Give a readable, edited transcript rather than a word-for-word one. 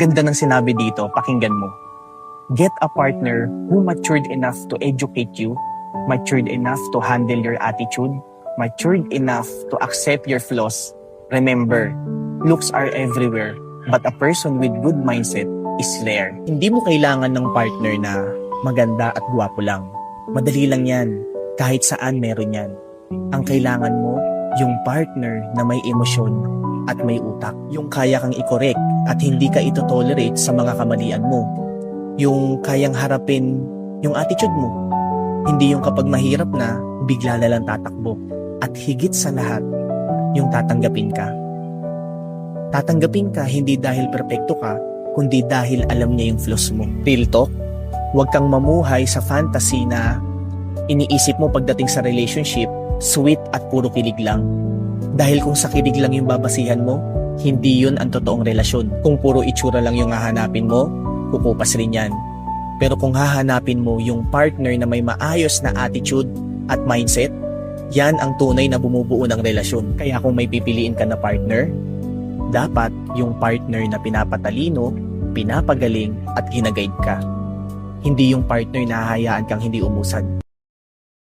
ganda ng sinabi dito, pakinggan mo. Get a partner who matured enough to educate you, matured enough to handle your attitude, matured enough to accept your flaws. Remember, looks are everywhere, but a person with good mindset is rare. Hindi mo kailangan ng partner na maganda at gwapo lang. Madali lang yan. Kahit saan meron yan. Ang kailangan mo, yung partner na may emosyon at may utak. Yung kaya kang i-correct at hindi ka ito-tolerate sa mga kamalian mo. Yung kayang harapin yung attitude mo. Hindi yung kapag mahirap na, bigla na lang tatakbo. At higit sa lahat, yung tatanggapin ka. Tatanggapin ka hindi dahil perpekto ka, kundi dahil alam niya yung flaws mo. Real talk, huwag kang mamuhay sa fantasy na iniisip mo pagdating sa relationship, sweet at puro kilig lang. Dahil kung sa kilig lang yung babasihan mo, hindi yun ang totoong relasyon. Kung puro itsura lang yung hahanapin mo, kukupas rin yan. Pero kung hahanapin mo yung partner na may maayos na attitude at mindset, yan ang tunay na bumubuo ng relasyon. Kaya kung may pipiliin ka na partner, dapat yung partner na pinapatalino, pinapagaling at ginaguide ka. Hindi yung partner na hahayaan kang hindi umusad.